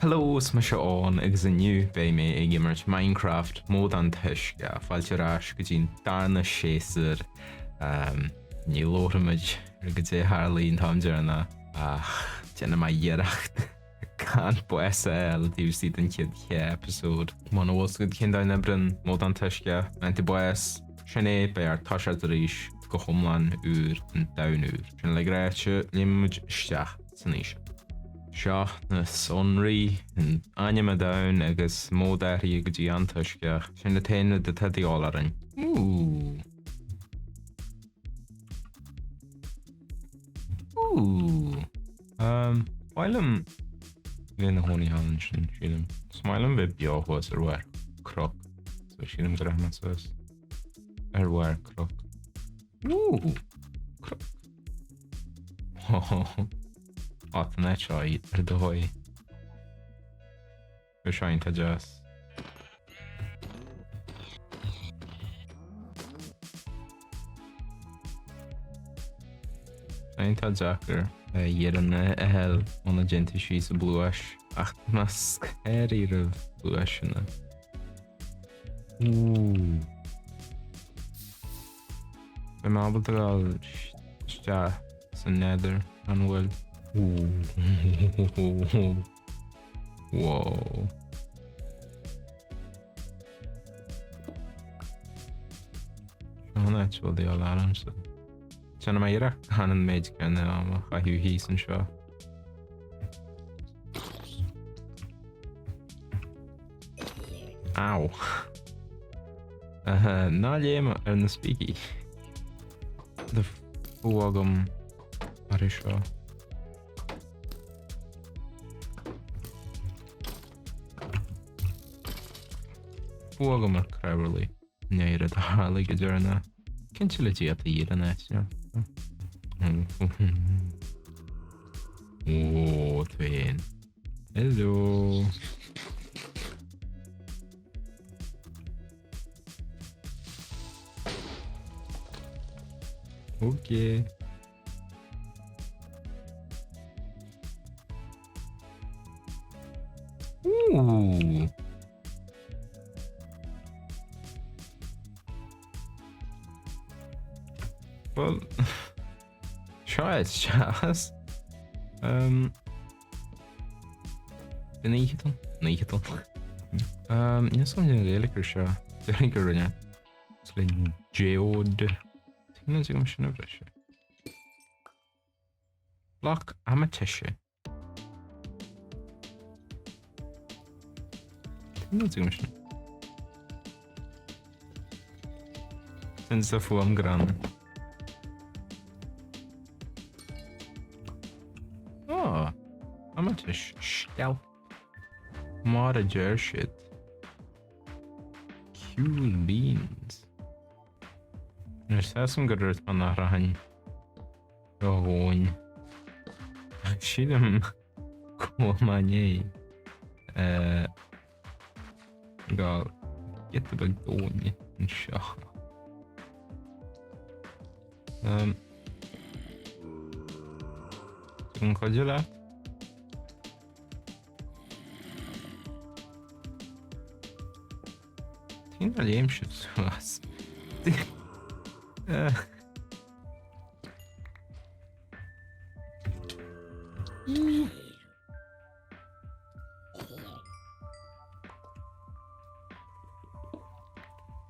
Hello, is me Eoghan agus inniu bé mé ag immert Minecraft Mód Antoisceach Fáilte go dtín darna séasúr ní lóramid go dtí Harlín táimdearna déanana mai dhearracht gan buasa dúsí den chiad episód. Mána bhs go cin dain ebrin Mód Antoisceach menta buas sinné be ar táisiart ríis go chumlan úr an daunúr. Sin le gréite limid isteach san níos. Seo na sonraí an aine daun agus módaí go dtí Antoisceach sin na taine de tadaolarin. Bhailim bhíon na hónaí hálan sin sílim. Smailm bheith beáthas ar bhar croc. So sílim go rathmas ar bhar croc. Croc. Áta net seo ar do hói. Go seointe jazz. Seointe Jackar dhéanana ehel óna gente sí sa bluais ach mas céirí rah bluais sinna. Be mábal do gáil steach san nether an bhfuil. Whoa. Sean actually all alarm so. Sean ma ira hanan maid can a hiú hís an seo. Ow. Ná léima ar na speaky. The agam ar is seo. Agam mar crabarlí néire a hála go dearna cinse le dí a dhéad an éit. Twain. Hello. Okay. Well, sure, Chas. Níhiton. Ní som réalagur seo. Dearing go rinne. Slí geode. Tína go sin bhreise. Loch amateise. Tína go sin. Sin sa fuam gran. Amatis stel. Mod a jar shit. Cool beans. There's some good earth on that rahan. Eoghan. Shidam cool manye. Gal get the big one and shah. Congela. n-imríomsa was.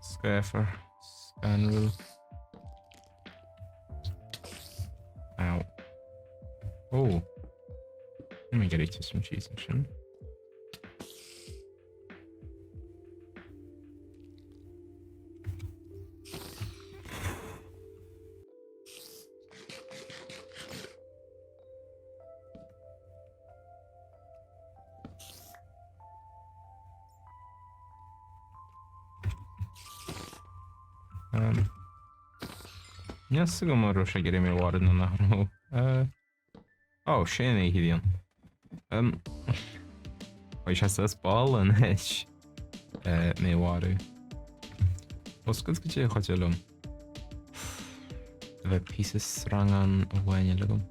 Scaffer, scan rule. Ow. Oh. Let me get it to some cheese and shit. Yes, go mar se gé mé war na nach. Oh, sé é híon. Se se ball an heis mé warú. Os go go sé chotelum. Bheith pieces rang an a bhhaine legum.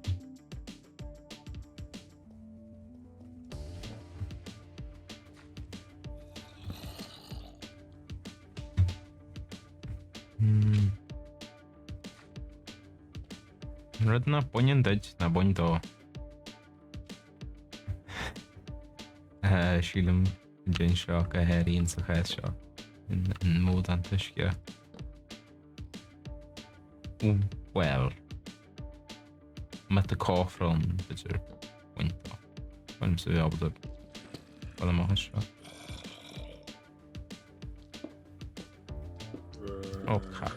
Rud na buin duid na buin dó. Sílim gin seo a héiríonn sa chéad seo in Mód Antoisceach. Well, met de cáfrán beidir buin dó. Buim sa bheabhad bhil amach seo. Okay.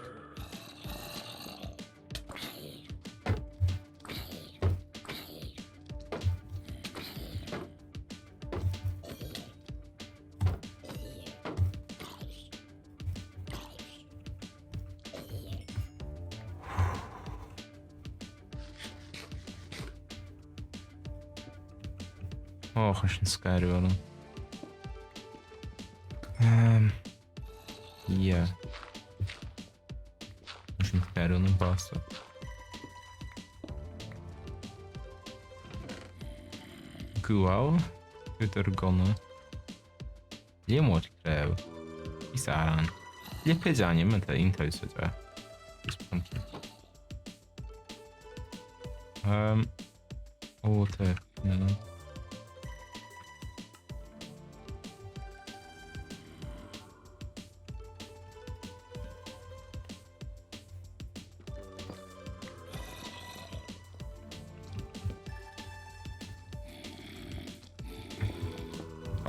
Oh, chuis an scairúil. Yeah. Chuis an scairúil an basta. Gúáil, gútar gona. Léamóid crew. Is aran. Lépid anim yn ta un taws ydw. Is pumpkin. O, ta, no.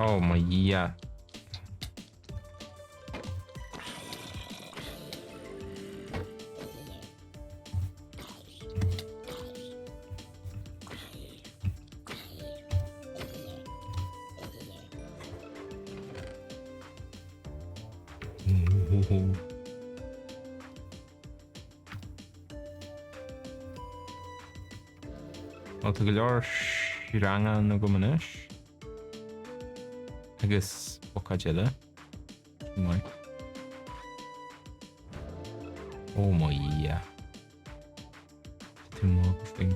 Oh my yeah. Wel, ty gyda'r shiranga na gomanish. Agus bocadile. My. Oh my yeah. Too more thing.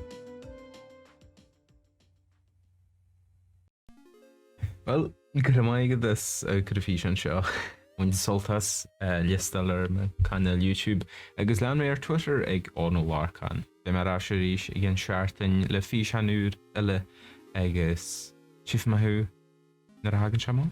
Well, gyda mai gyda's gydafision seo. Wy'n soltas listalar me canal YouTube. Agus lan me ar Twitter ag ono larcan. Be mar asher ish again shartin le fish hanúr ele agus chif mahu nar hagan siamo.